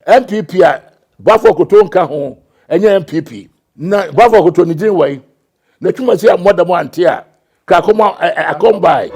MPP a Bafo Koto nka ho enye MPP na Bafo Koto ni din wai na twuma si amoda mo ante a ka koma akombai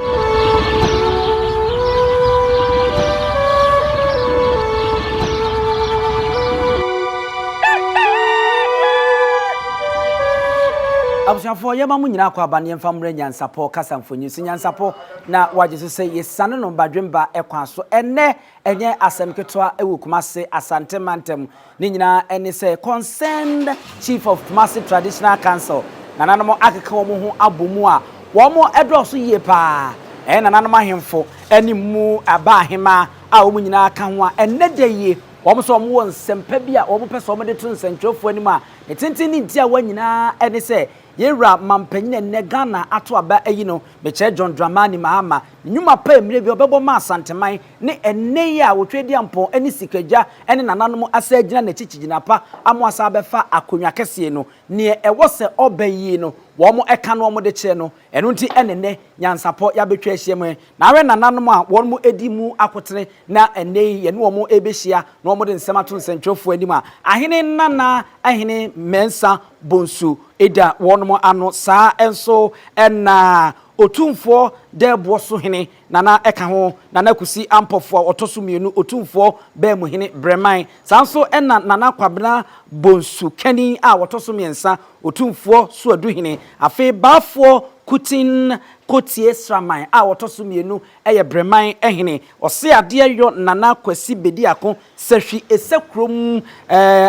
Abusafo yema mu nyina kwa bane mfamre Nyansapo kasamfonyi Nyansapo na wagye se yesane no badwemba ekwa so enne enye asemketwa ewu Kumasi Asanteman tem ni nyina ene se concerned chief of Kumasi Traditional Council nananom akeka wo ho abomu a wo mo edroso yie pa nananom ahemfo eni mu aba ahema a wo nyina aka ho a enne de yie wo mo so wo won sempa bia wo mo pese wo de to nsentwofo anim a etintin ni ntia wa nyina ene se Yera mampanyine ne Ghana ato aba ayi no beche John Dramani Mahama nyuma pa emire bi obebo ma Asanteman ne enne ya wotwedi ampo eni sikagya ene nananom asa agina na chichigina pa amo asa befa akonwa kese no ne ewo se obayi no wo mo eka no mo de kye no eno nti enene Nyansapo ya betwa ahie mu na awe nananom a wo mo edi mu akotere na enne ye ne wo mo ebehia na wo mo de nsema to nsentwofo anim a ahene nana ahene mensa bonsu eda wono ano saa enso ena otumfo debo so hene nana eka ho nana kusi ampofo otoso mienu otumfo be mu hene breman sanso ena nana kwabena bonsu kani a wotoso miensa otumfo so adu hene afi bafo kutin kotie sraman a wotoso mienu eye breman ehene ose ade yo nana kwasi bedi ako sahwi esekrom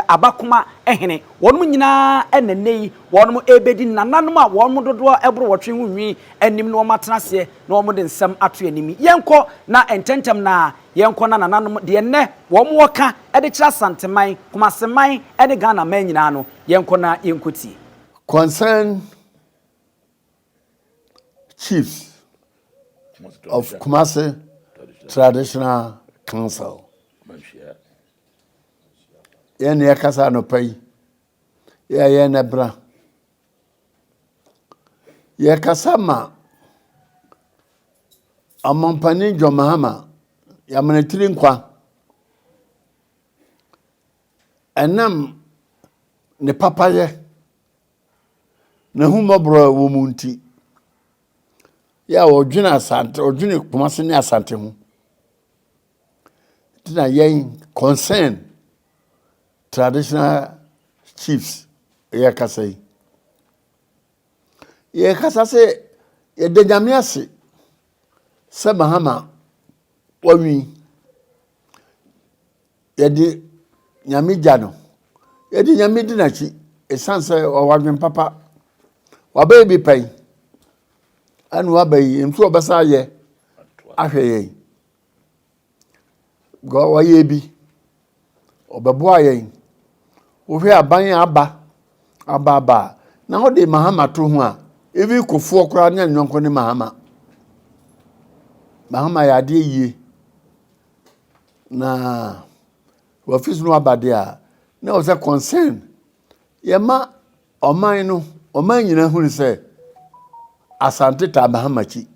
abakoma ehene wonum nyina enenei wonum ebedi nananom a wonum dodo ebro wotwe hunwi anim no matenase na wonum de nsam ato animi yenko na ententem na yenko na nananom de enne wonum woka ede kira Asanteman Kumaseman ede Ghana man nyina no yenko na yenkoti concern chiefs of Kumasi Traditional Council. Yen yakasa no pay. Ye nebra. Yakasa ma amampani Jo Mahama yamenetiri nkwa. Enam ne papaye ne humobro wo munti. Ya odwina Asante odwine Kumasi ne Asante ho. Tina yen concern traditional chiefs yakasa yi. Yakasa se ye de nyame ase se Mahama wawi ye de nyame jano ye de nyame dinachi esanse owadwen papa wababy pay anu abayi mtu obasa ye ahwe ye go waye bi obebo aye ohwe aban aba na ho de Mahama to ho a evi kofuo kora nya nyonko ne Mahama ya de yie na office no abade a na o se concern ye ma oman no oman nyina hu se Asante ta Mahama chi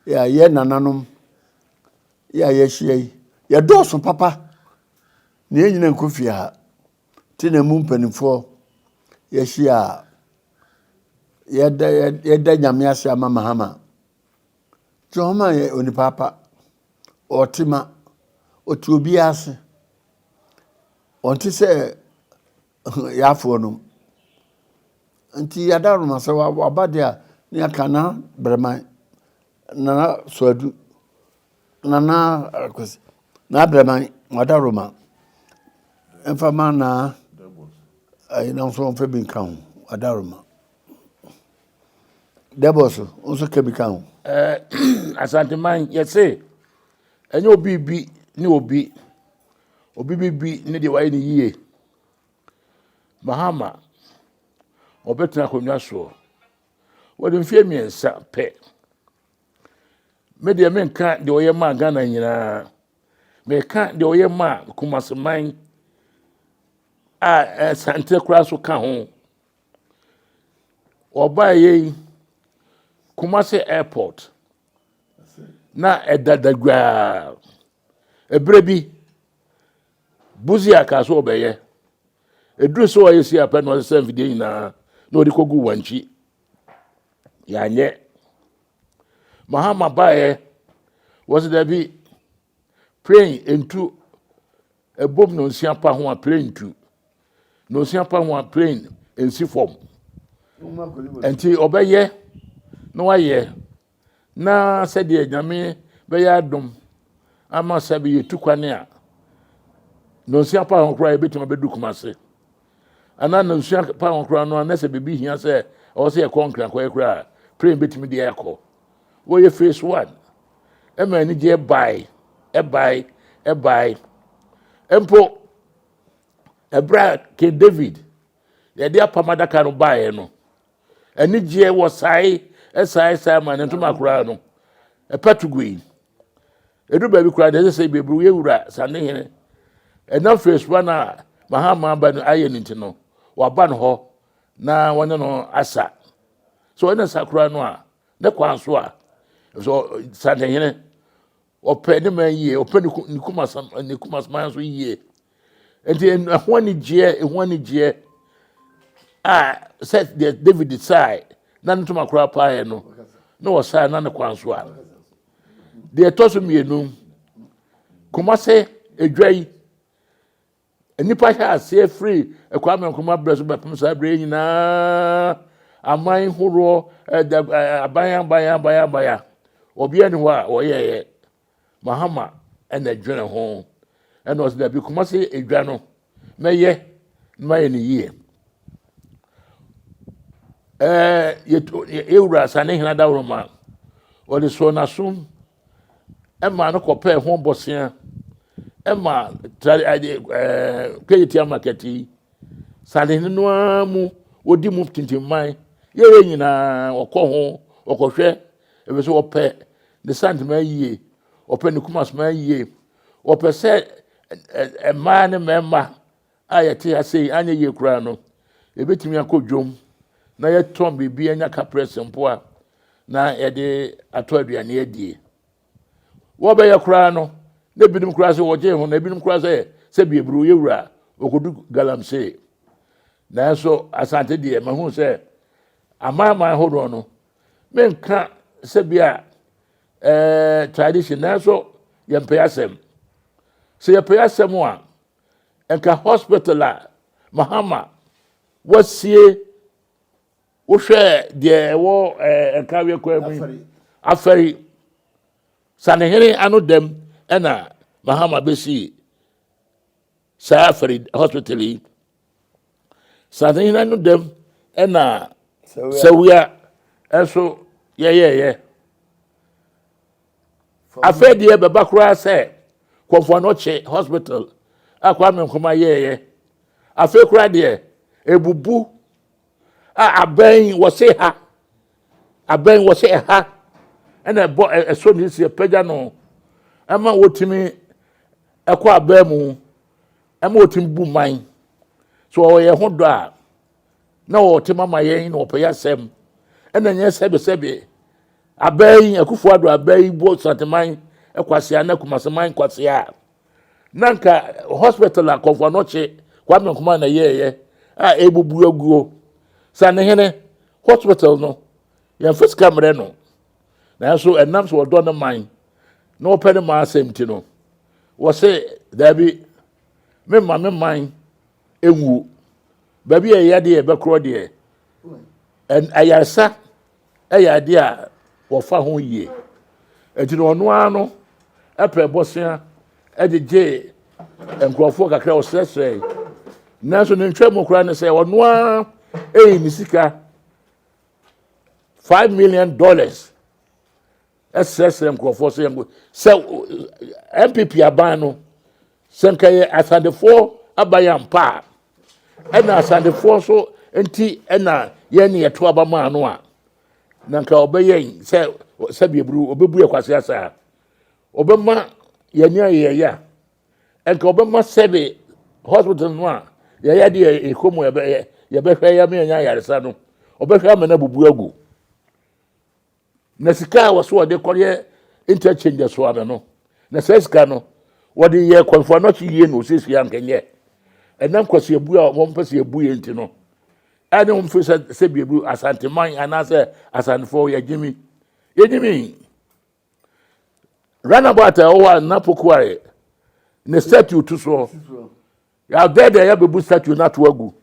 ya ye nananom ya ye hie ye doso papa ne nyina nkofia ha ti na mu mpanifo ye hia ye da nyame ase ama Mahama Joma ye oni papa otima otuobi ase onti se yafo no nti yadaru ma se wabade a ne akana breman na soadu na kwesi na breman wadaru ma enfama na ai na so mfe bin kan wadaru ma deboso unso kebi kan Asanteman yese enye obi ni obi ni de waye ni yie Mahama obetina konwa so wodi mfie miensa pe me de menka de oyema Ghana nyina me ka de oyema Kumaseman a Sante kura so ka ho oba ye Kumasi airport na edadagwa ebrebi Buzia kaso obeye. Edru so yesi ape no se video na no di kogu wanchi. Ya nye. Mahama bae was there be praying into a bomb no siapa ho a praying to. No siapa ho a praying in si form. Enti obeye no aye na said ye nyame be ya dom ama sabi yetu kwane a no siapa ho kra ebetima bedu Kumasi ana no siapa ho kra no na se bebi hia se o se ye konkra kra pray betimi de ekọ wo ye phase 1 e ma ni je buy empo ebra ke David ye de apamada ka no buy no eni je wo sai ma ne ntoma kra no e patugui edu ba bi kra de se bebru ye wura sane hene ena phase 1 na mahama ba no aye nti no wa ba no ho na wonne no asa so ena sakra no a ne kwanso a so sane hene ope ne man yie ope ni kumas man so yie enti ehwani je set the David decide na ntoma kra pa ye no no sa na ne kwanso a de toso mienu Kumasi edwai enipa ha ase free ekwame nkoma breso bepem sa bre nyina aman horo abaya obi ani ho a oyeye mahama ena dwene ho ena os da bi Kumasi edwa no meye maye ni yie ewura sane hina da roma odi so na sum ema no kope ho bosia ema kweti marketi sane no amu odi mu tintimman ye nyina okọ ho okohwe ebe so ope the sandman yie ope ni Kumasi man yie ope se ema ne memma ayete ase anya ye kura no ebetimi akodwom na ye tom bibi anya ka presempo a na ye de ato aduane adie wo be ye kura no na binim kura se woje ho na binim kura se biebru ye wura okodu galamse na so asante die mahu se amama hodo no menka se bia tradition na so ye mpeyasem se ye peyasem a enka hospital a mahama wasie wo hwe de wo enka we kwa mu afari sanehene anu dem ena mahama besi sa afari hospital sanehene anu dem ena sawia eso ye afedi e beba kura se kwofo no che hospital akwa me nkoma ye afi kura de ebubu aben wo se ha ena bo eso ni se pega no ama wotimi ekwa aben mu ama wotimi bu man so o ye ho do a na wo tema ma yen no pe yasem ena nye sebe aben akufo ado aben bo Asanteman ekwase na Kumasi man kwase a nanka hospital akofo no che kwa me nkoma na ye ebubu aguo sanehene hospital no ya physical mre no na so enam so do no man no open ma asem no wo se da bi me man enwu ba bi ye de e be kro de en ayarsa ayade a wo fa ho yie etino no ano epe bosia ejeje enkrofo kakra o sesre na so ne ntwam kra ne se ono a ni sika $5 million SSM enkrofo se MPP abano senkaye asandefo abayampa ena asandefo so enti ena ye ne yeto abama ano a nanka obeyen se biebru obebu ekwase asa obema ye ya enka obema sebe hospital no a ye de ekomo ye be hwe ya me nya yaresa no obehwe amana bubu agu na sika waso de kore interchange so ame no na sika no what the year for not ye no says young and yet. And then cause you boo one person boo into no. I don't feel say be blue Asanteman and answer Asanteman ya Jimmy. Ye Jimmy. Runabout a one Napoquare. Ne statue to so. Ya there be statue not to go.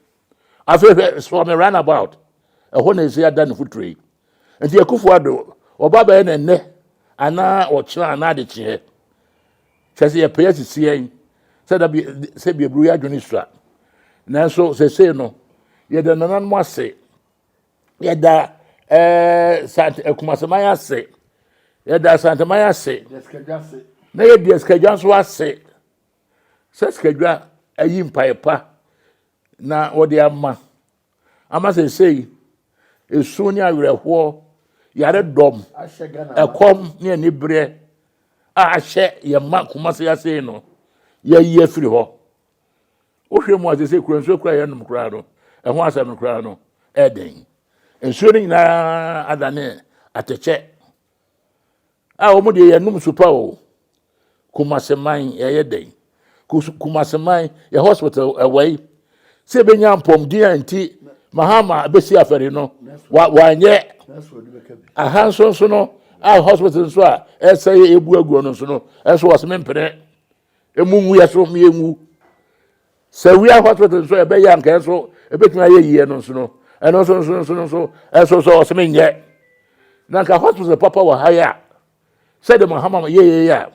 I feel so me runabout. A one is here done foot tree. And the Akufuado or Baba and ne ana or china na de chair. Says ye pay to see said that be a blue administrator. Now so say no. Ye the nanan mo say. Ye da Kumasamaya say. Ye da Santamaya say. Na ye di schedule so say. Says schedule a yim pa na odi amma. Amma say esunya werehwo yare dom ekom ne ni bre a hye ye ma Kumasi ya say no ye ye firi ho wo hwe mo ase say kuranso kura ye num kura no e ho asem kura no eden ensuo ni na adane ateche a wo mo de ye num supa o Kumaseman ye den Kumaseman ye hospital away se benya mpom di anti Mahama besi afere no wanye ahanso so no a hospital so a say ebu agu no so no eso was mempere emunwu ya so mienwu se we hospital so e be ya nka so e betuma ye yie no so no eno so eso so was menye na nka hospital papa wa haya said the Mahama ye ya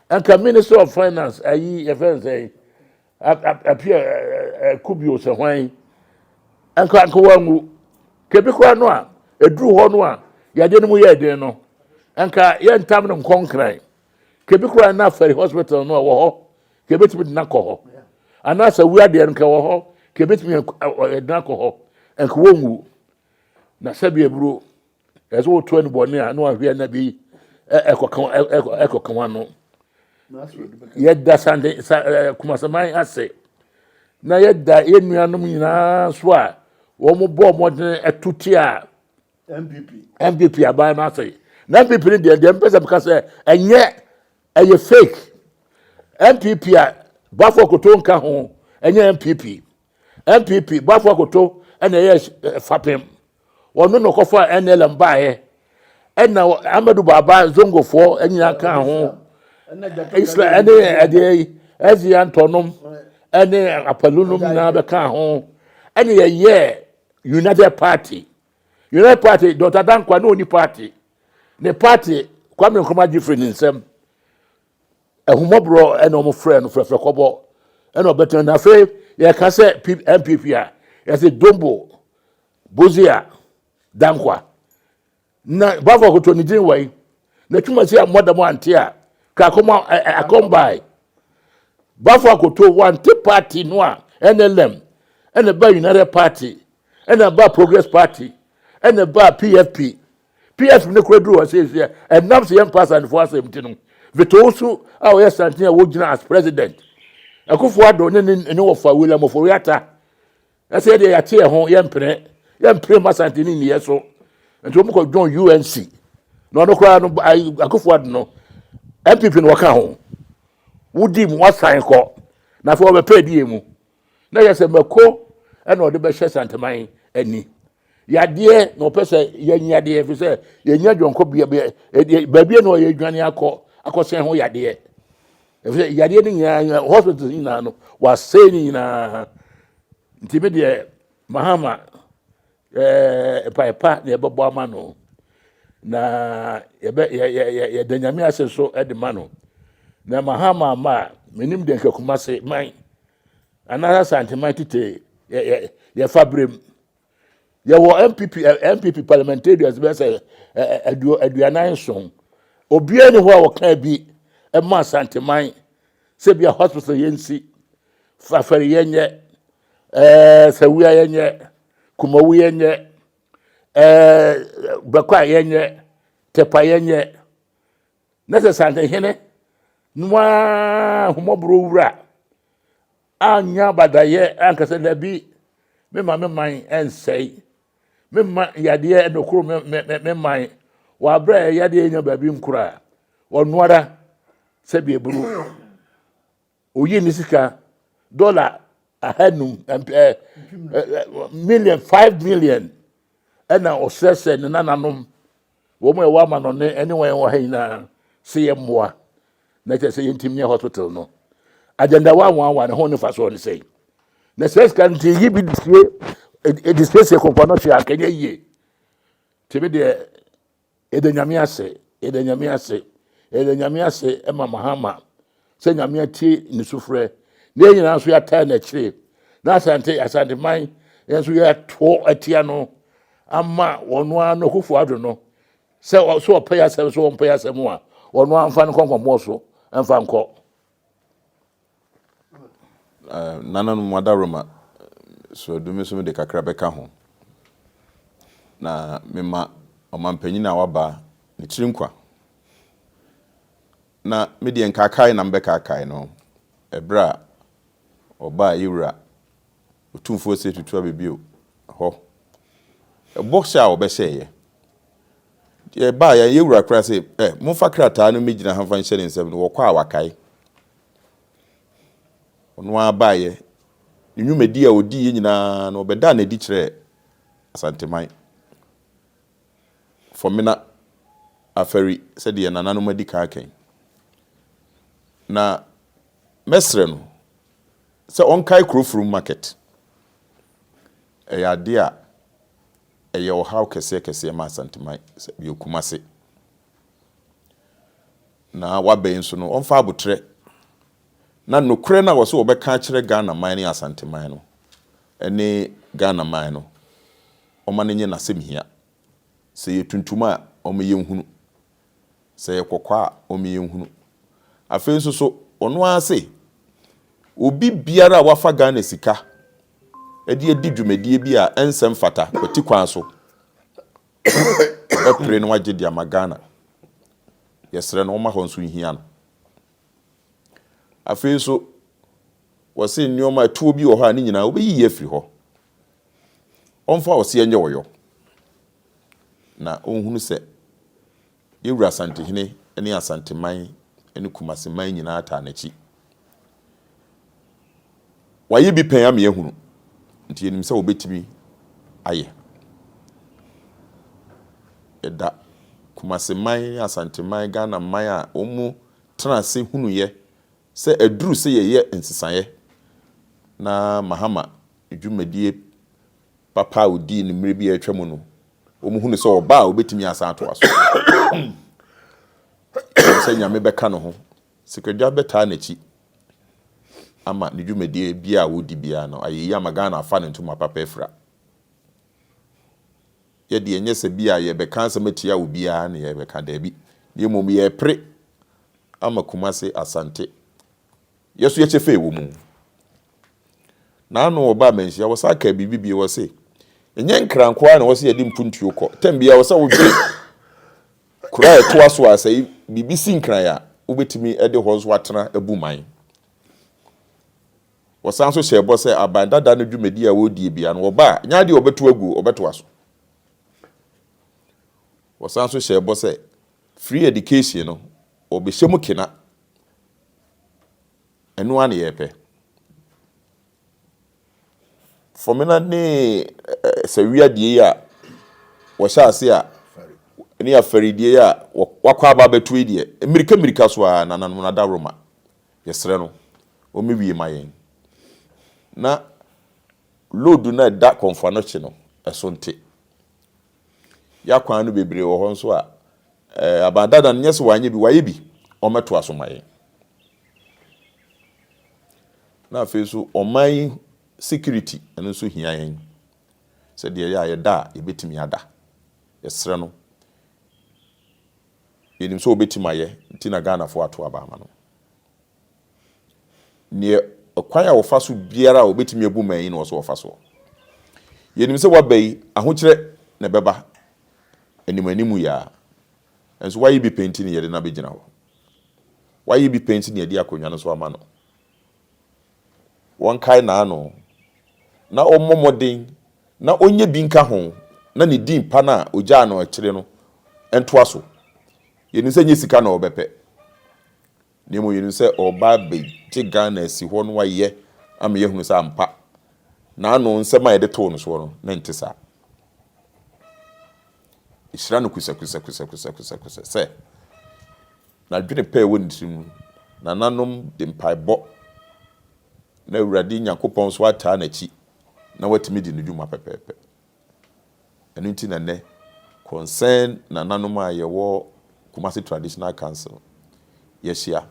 anka minister of finance ayi e fen say Appiah kubio se hwan anka wangu kebi kwa no a eduru ho no a yade no mu ye den no anka ye ntam no konkran kebi kwa na fari hospital no wo ho kebi timi na ko ho anasa wi ade nka wo ho kebi timi na ko ho anka wongu na sabi ebru ezo wo to ni boni a no ahwe na bi ekokan no yedda sande Kumaseman ase na yedda enuanom nyina so a wo mo bo modern etuti a MPP aban na say na MPP ni de mpesa because enye eye fake MPP a bafo koto nka ho enye MPP bafo koto ena ye fapem wono no kofa NLM baaye ena Amadu Baba zongofo enya ka ho Isla ade ezi antonom ene apalunum na be ka ho ene ye United Party Dr. Dankwa no ni party ne party Kwame Nkrumah different nsem ehumobro ene omo friend frefre kobo ene obetan na fe ye ka se MPP a ye se Dombo Bozia Dankwa na bafo ko to ni din wai na tuma se amodamo ante a ka koma akombai bafo akoto one party no a NLM ene ba United Party ene ba Progress Party ene ba PFP ne kredru o say enam se yem pass and for asem tinu vetosu a o yesantin a wo gina as president akufo ado ne wo fa William Oforiata ese de ya tie ho yempre masantin ni yeso ento mo ko join UNC no no kra no akufo ado no MPP no waka ho wudi mu wasan ko na fo be pedi emu na yese mako ena ode be hye Santeman ani yade no pese yanyade fi se yanya dwonko bia no ye dwane akosen ho yade fi yade ni nya hospital ni na no wasai ni na ntime de Mahama paipa ne bebo amano na ye danyame aseso edemano na Mahama ma menim de Kumasi man another Santeman tite ye fabrem ye wo MPP parliamentarians be say aduanan son obia ni ho a wo kan bi e ma Santeman se bia hospital yensi fafari yenye sawia yenye kumawu yenye bakwa yenye tepa yenye nese Sante hene nwa humobro wura anya badaye ankase nabi me man ensei me ma yade no kuro me man wa bra yade nya babi nkura onuara se bi eburu oyi ni sika dollar ahanum million 5 million ɛna ɔsɛsɛ ne nananom wo mo ɛwɔ ama no ne anyway wɔ ha nyinaa se yɛ mmoa na kyerɛ sɛ yɛntim ne hospital no agenda wa ne ho ne fa so ne sɛ na sɛ sika nti yi bi disie kɔnkɔn no hwɛ akanya yie tebe de edanyame ase ɛma mahama sɛ nyame ati ne sufrɛ ne nyinaa so yɛataa na kyire na Asanteman yɛnso yɛto atia no ama wɔno a no kofo ado no sɛ so ɔpɛ asɛm so ɔmpɛ asɛm a wɔno amfa no kɔnkɔmmɔ so ɛmfa nkɔ nana no madaroma so dumi so de kakra bɛka ho na mema ɔmampanyin a waba ne tirinkwa na media nkakai na mbɛkakai no ebra oba yewura otumfo se tutu abebio ho box a obɛhyɛye e ba ya yewura kra se momfa krataa no megina hanfa nhyɛ ne nsɛm no wɔkɔ a wakai ono abaye nnwumadi a odi nyina no obɛda na di kyerɛ Asanteman fomina afari sɛ de nananom madi kaakan na mesre no sɛ onkai krofuru market ade a ɛyɛ ɔhaw kɛseɛ ma Asanteman sɛ bi Kumasi na wabɛn so no ɔmfa abotrɛ na nokure na wɔ so wɔbɛka kyerɛ Ghana man ne Asanteman no ɛne Ghana man no ɔma no nye nasɛm hia sɛ yɛtuntuma a ɔmo yɛnhunu sɛ yɛkɔkɔ a ɔmo yɛnhunu afei nso so ɔno ase obi biara a wafa Ghana sika edi dwumadie bi a ensɛm fata kwati kwan so ɛpre no wagye di ama Ghana yɛsrɛ no ɔma hɔ nso hia no afei so wɔse nneɔma tuo bi wɔ hɔ a ne nyinaa wobɛyi yɛ firi hɔ ɔmfa ɔse nyɛ wɔyɔ na ɔhunu sɛ yɛwura Asantehene ne Asanteman ne Kumasi man nyinaa taa n'akyi wayɛ bi pɛn ama yɛhunu nti yɛnim sɛ wobɛtumi ayɛ ɛda Kumasi man Asanteman Ghana man a ɔmu tena se hunu yɛ sɛ aduru sɛ yɛyɛ nsesaeɛ na mahama dwumadie papa a odi ne mmere bi atwa mu no ɔmu hunu sɛ ɔba a obɛtumi asan ato aso sɛ nyame bɛka no ho sikadwa bɛtaa n'akyi ama ne dwumadie bia a wodi bia no ayeyi ama Ghana afa ne ntoma papa afira yɛde ɛnyɛ sɛ bia yɛbɛka asɛm atia wo bia ne yɛbɛka daabi ne mmom yɛpre ama Kumasi Asante yesu ye chefe wo mu na no oba menhia wo saka bibibi wo se enye nkranko a na wo se yedi mpuntuo kɔ tambia wo se wo dwe kura eto aso asai bibi si nkran ya wobetimi ede ho so atena abuman wo san so hye bo se abandada no dwumadi a wodi bia no wo ba nya de obeto agu obeto aso wo san so hye bo se free education no obehye kena enu ane yepe fomina ne sawia die ya wo sha ase a ni afaridie ya wakwa aba betu die mirika so a nananu na da roma yesre no o mewie mayen na load na da konfa no che no eso nte yakwa no bebre wo ho nso a abadada nyese wanye bi waye bi o meto aso mayen na afeso oman security eno so hia yen se de ya yeda ebetimi ada yesre no yenim so obetimi aye ntina Ghana fo ato aba ama no ne okwan a wo fa so biara obetimi abu man no so wo fa so yenim se wabai ahokyere ne beba animu ya enso wayi bi painting yede na begina ho wayi bi painting yede akonwa no so ama no won kai na ano na omomoden na onye bi nka ho na ne din pa na ogya no akire no ento aso yeni se nye sika na obepe Nemo you say oba be Ghana si ho no waye am ye hunu sa ampa na no nsema ye de to no so no na ntisa isira no kusa se na dwene pa ewo ntim na nanom de mpaebɔ na awurade Nyankopɔn so ata na chi na watimi di nuduma pepepe enu nti na ne concern na nanom a ye wo Kumasi Traditional Council yeshia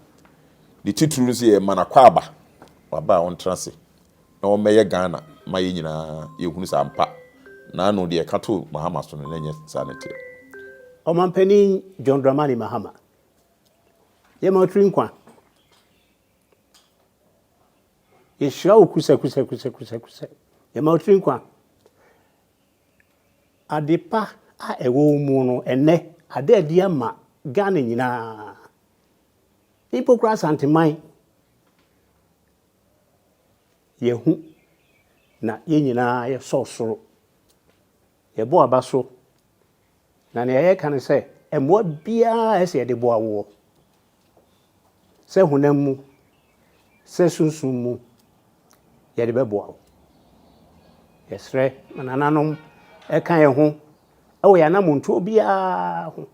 the titulu se manakwaba waba on transe na o meye Ghana ma ye nyina ye hunu sa ampa na no de kato Mahama so no nye sanete Omampani John Dramani Mahama ye ma trinkwa ye shira okusa ye ma trinkwa adepa a ewo mu no ene ade adi ama Ghana nyina Ipokra Asanteman yehu na ye nyina ye sosoro ye bo abaso na ne ye kan se emwa bia ese ye de bo awo se hunamu se sunsumu ye de bebo awo yesre nananom e kan ye ho e ya na muntu bia ho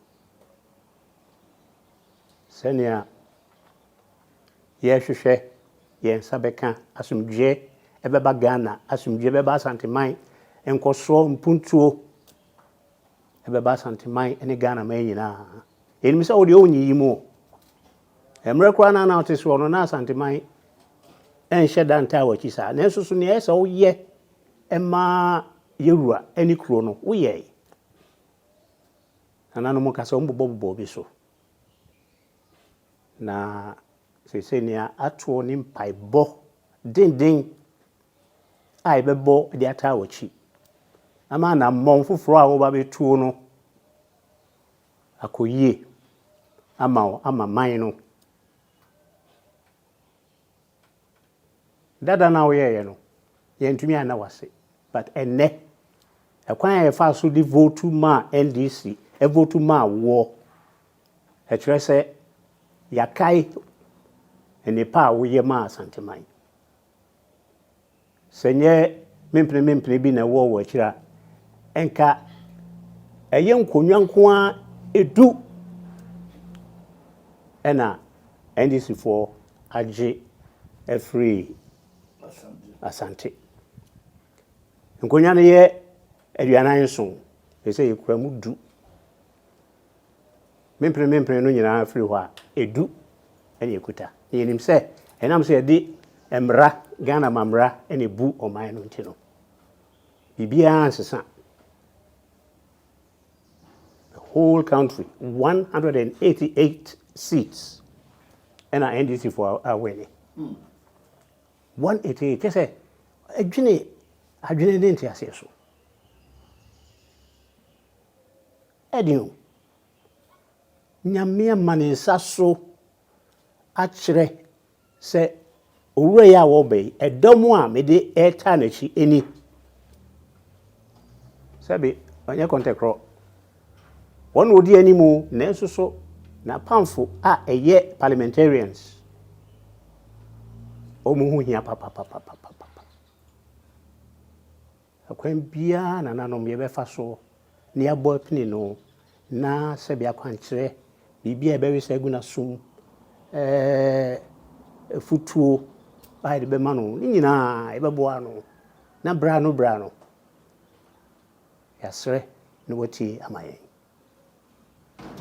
senia ye hwehwe ye nsabeka asumdwe ebeba Ghana asumdwe beba Asanteman enkoso mpuntuo ebeba Asanteman ene Ghana man nyina enim se odi onyi yimo emre kwa na otiso no na Asanteman enhye danta wachi sa na ensusu ne ese wo ye ema yewura eni kro no wo ye anano mo kasa ombobo bi so na se ni atuo ni mpaebɔ dindin ai bɛbɔ de ata wachi ama na mmɔn foforo a wo ba betuo no akoyie ama man no dada na wo ye no ye ntumi ana wase but enne ekwan ye fa so di vote ma NDC e vote ma wo e kyerɛ sɛ yakai ene pa wo ye ma Asanteman senye mempene bi na wo akira enka eye nkonwanko a edu ena NDC for age free Asante nkonya ne ye aduanan so ese yekura mu du mempene no nyina free ho a edu ene ekuta yenim se enam se de emra Ghana mamra ene bu oman no ntino bibia ansesa the whole country 188 seats and NDC for our winning 188 kese adwene de ntiase so edin nyame manensa so akyere se owura ya wo be edomu a me de eta na chi eni sabe onye kontekro won odi animu na ensoso na pamfo a eye parliamentarians omuhu hia papa akwan bia na nanom ye befa so ne abo apini no na sabe akwankyere bibia be we segu na sum futuo ai de be manu ni nyina e be boa no na bra no yasre no wati amaye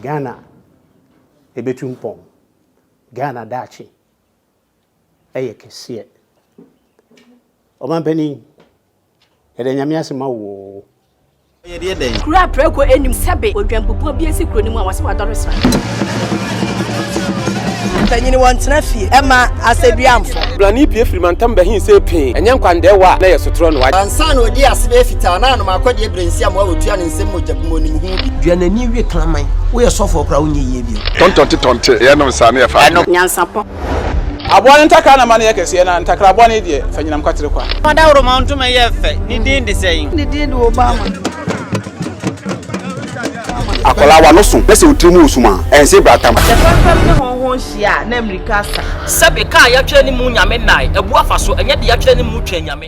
Ghana e betumpon Ghana dachi eye kese o mampani e de nyame asema wo ye de den kura preko enim sebe odwampopo bi esi kro ni mu a wase wadoro sra tanyini wantena fie ema aseduamfo blani pie frimantam bahin se pin enye nkwande wa na yesotro no wa ansa na odi asebe fita na no makode ebrensi am wa otua ne nsem mojabmo ni mu bi duanani wie klaman wo ye sofo kra wonye yie bi tontonte ye no nsa na ye fa nyansapo abone ntakra na mane yekese na ntakra abone die fanyinam kwatere kwa madawro mountuma ye fe ni din de sei ni din de obama akola wa no so na se otrimu usuma ense brata ma fam ne honhon hia na America sa sebe ka ya twere ni mu nyame nai ebu afa so enye de ya twere ni mu twa nyame